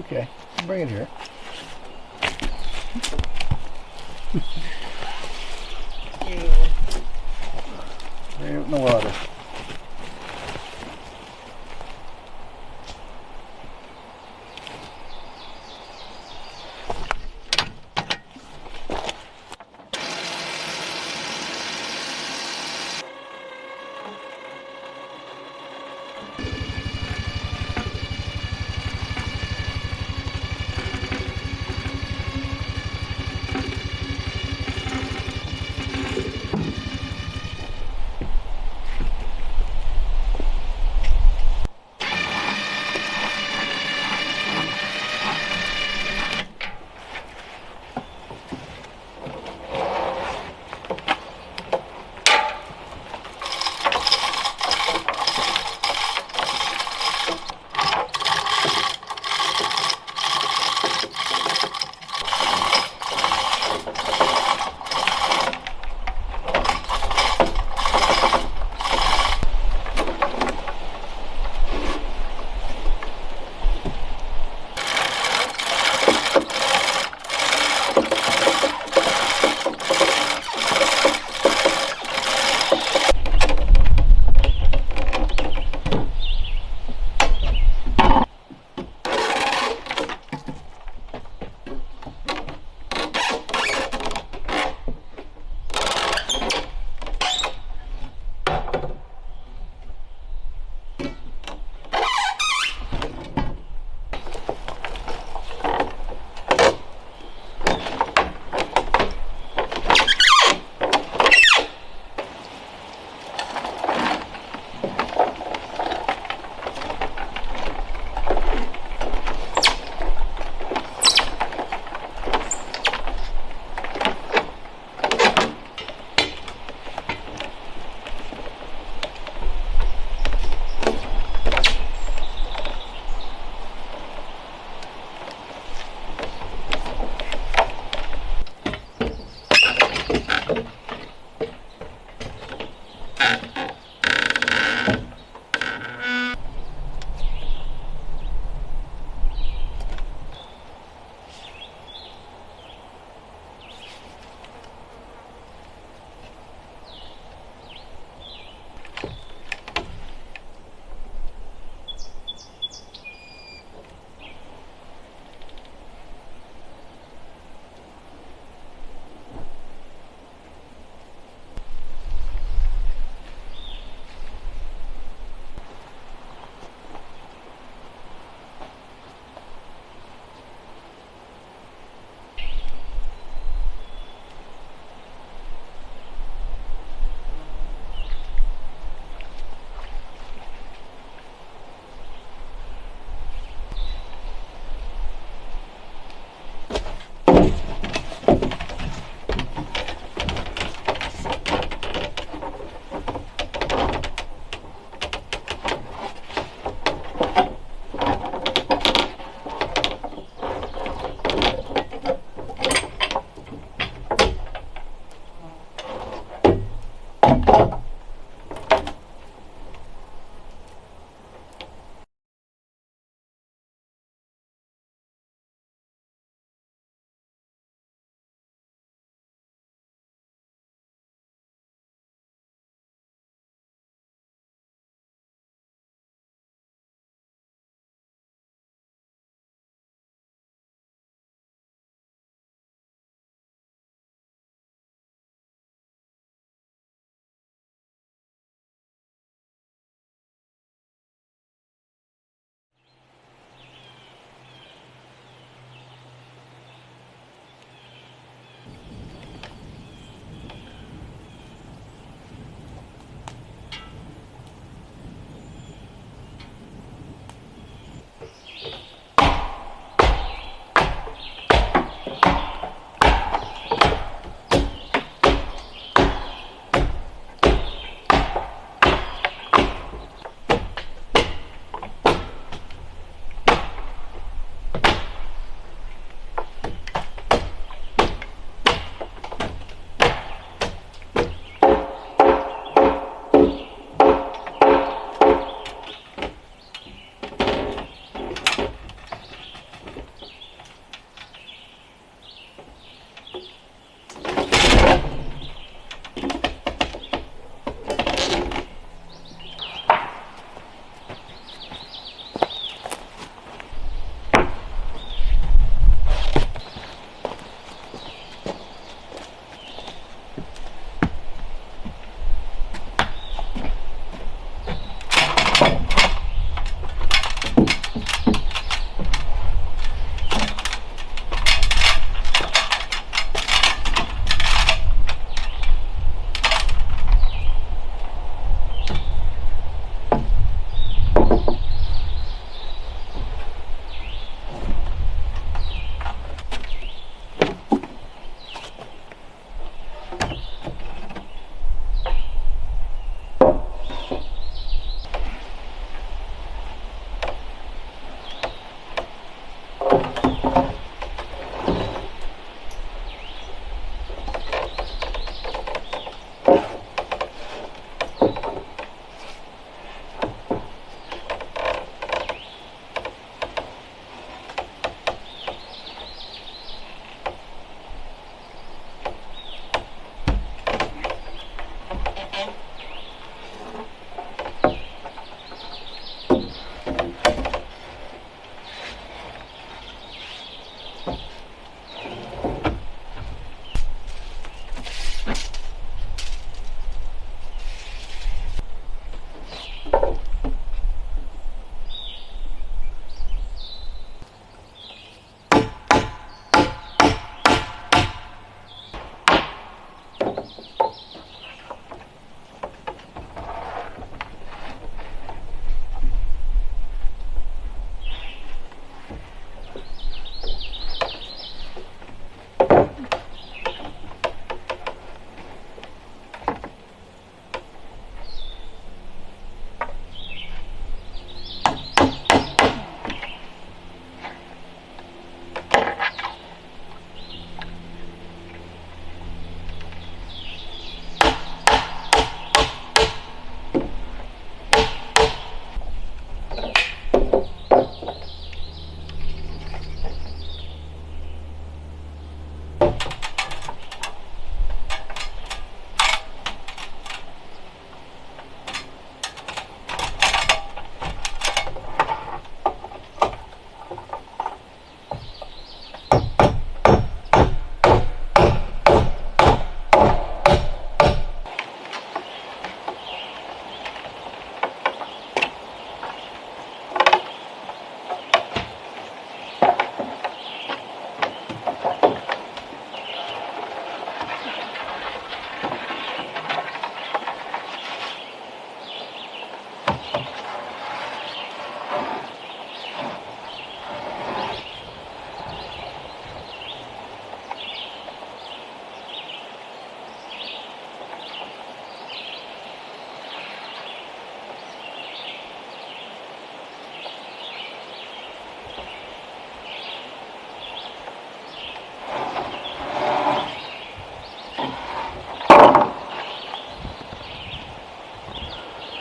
Okay, bring it here. Right out in the water.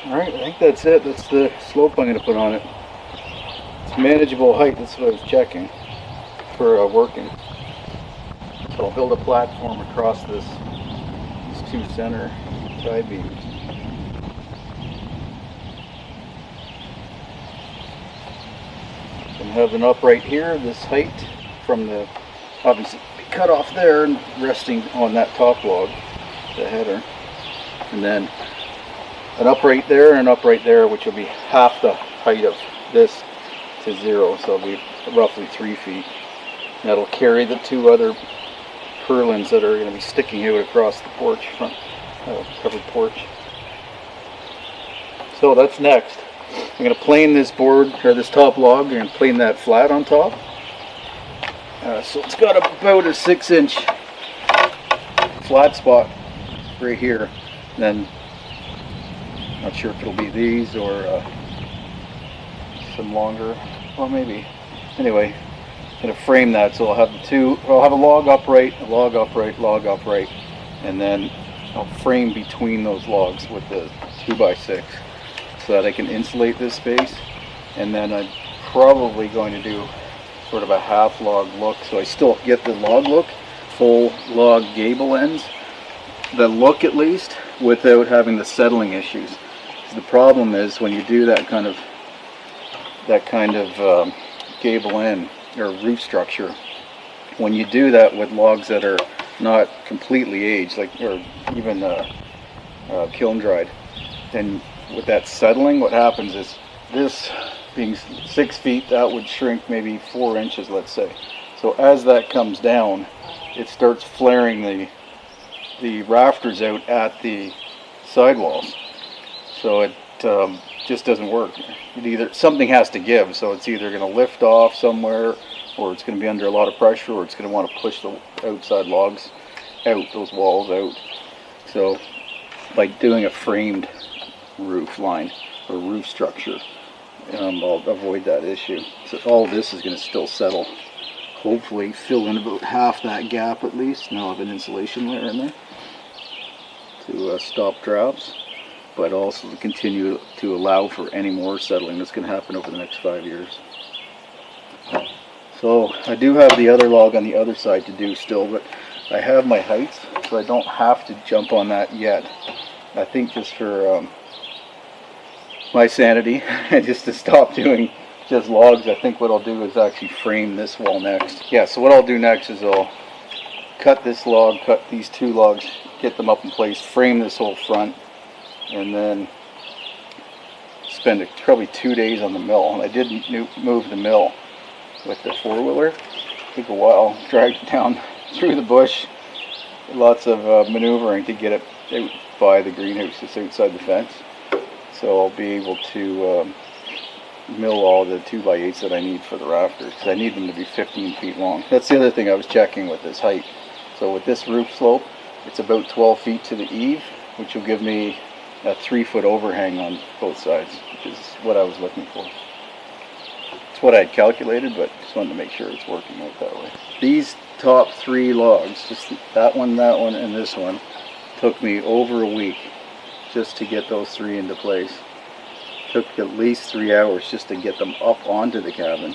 Alright, I think that's it. That's the slope I'm going to put on it. It's manageable height, that's what I was checking for working. So I'll build a platform across these two center tie beams. And have an upright here, this height from the, obviously cut off there and resting on that top log, the header. And then an upright there and an upright there, which will be half the height of this to 0, so it'll be roughly 3 feet. And that'll carry the two other purlins that are going to be sticking out across the porch, front covered porch. So that's next. I'm going to plane this board, or this top log, I'm going to plane that flat on top. So it's got about a 6-inch flat spot right here. And then, not sure if it'll be these or some longer, well maybe. Anyway, I'm going to frame that so I'll have the two, I'll have a log upright, a log upright, log upright, and then I'll frame between those logs with the 2x6 so that I can insulate this space. And then I'm probably going to do sort of a half log look, so I still get the log look, full log gable ends, the look at least, without having the settling issues. The problem is when you do that kind of gable end or roof structure, when you do that with logs that are not completely aged, like or even kiln dried, then with that settling, what happens is this being 6 feet, that would shrink maybe 4 inches, let's say. So as that comes down, it starts flaring the rafters out at the sidewalls. So it just doesn't work. Something has to give, so it's either going to lift off somewhere, or it's going to be under a lot of pressure, or it's going to want to push the outside logs out, those walls out. So by doing a framed roof line or roof structure, I'll avoid that issue. So all this is going to still settle. Hopefully fill in about half that gap at least, and I'll have an insulation layer in there to stop drops, but also to continue to allow for any more settling that's going to happen over the next 5 years. So I do have the other log on the other side to do still, but I have my heights, so I don't have to jump on that yet. I think just for my sanity and just to stop doing just logs, I think what I'll do is actually frame this wall next. Yeah, so what I'll do next is I'll cut this log, cut these 2 logs, get them up in place, frame this whole front, and then spend probably 2 days on the mill. And I did move the mill with the 4-wheeler. Took a while, dragged it down through the bush, lots of maneuvering to get it out by the greenhouse that's outside the fence. So I'll be able to mill all the 2x8s that I need for the rafters, because I need them to be 15 feet long. That's the other thing I was checking with this height. So with this roof slope, it's about 12 feet to the eave, which will give me a 3-foot overhang on both sides, which is what I was looking for. It's what I had calculated, but just wanted to make sure it's working out that way. These top 3 logs, just that one, and this one, took me over a week just to get those 3 into place. Took at least 3 hours just to get them up onto the cabin.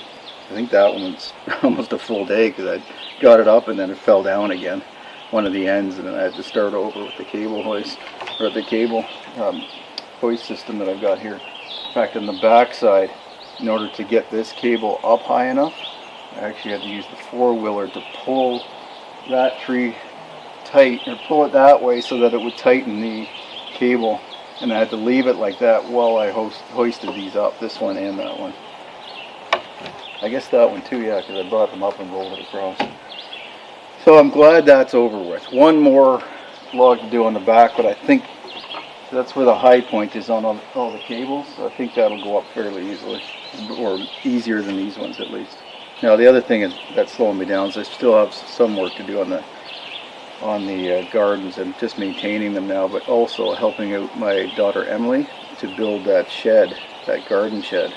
I think that one's almost a full day, because I got it up and then it fell down again, one of the ends, and then I had to start over with the cable hoist, or the cable hoist system that I've got here. In fact, on the back side, in order to get this cable up high enough, I actually had to use the 4-wheeler to pull that tree tight, or pull it that way so that it would tighten the cable, and I had to leave it like that while I hoisted these up, this one and that one. I guess that one too, yeah, because I brought them up and rolled it across. So I'm glad that's over with. One more log to do on the back, but I think that's where the high point is on all the cables, so I think that'll go up fairly easily, or easier than these ones at least. Now the other thing that's slowing me down is I still have some work to do on the gardens and just maintaining them now, but also helping out my daughter Emily to build that shed, that garden shed,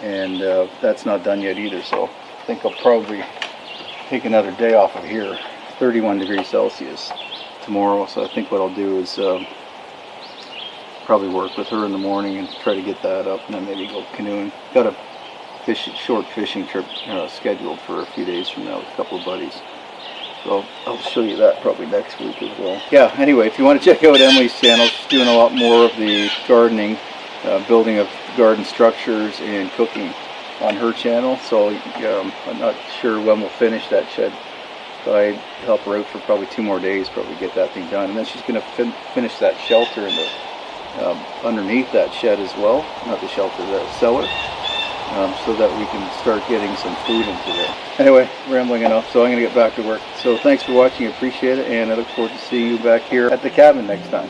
and that's not done yet either, so I think I'll probably take another day off of here. 31 degrees Celsius tomorrow, so I think what I'll do is probably work with her in the morning and try to get that up, and then maybe go canoeing. Got a short fishing trip scheduled for a few days from now with a couple of buddies. So I'll show you that probably next week as well. Yeah, anyway, if you want to check out Emily's channel, she's doing a lot more of the gardening, building of garden structures and cooking on her channel. So I'm not sure when we'll finish that shed. So I help her out for probably 2 more days, probably get that thing done. And then she's going to finish that shelter in the underneath that shed as well. Not the shelter, the cellar. So that we can start getting some food into there. Anyway, rambling enough, so I'm going to get back to work. So thanks for watching, I appreciate it, and I look forward to seeing you back here at the cabin next time.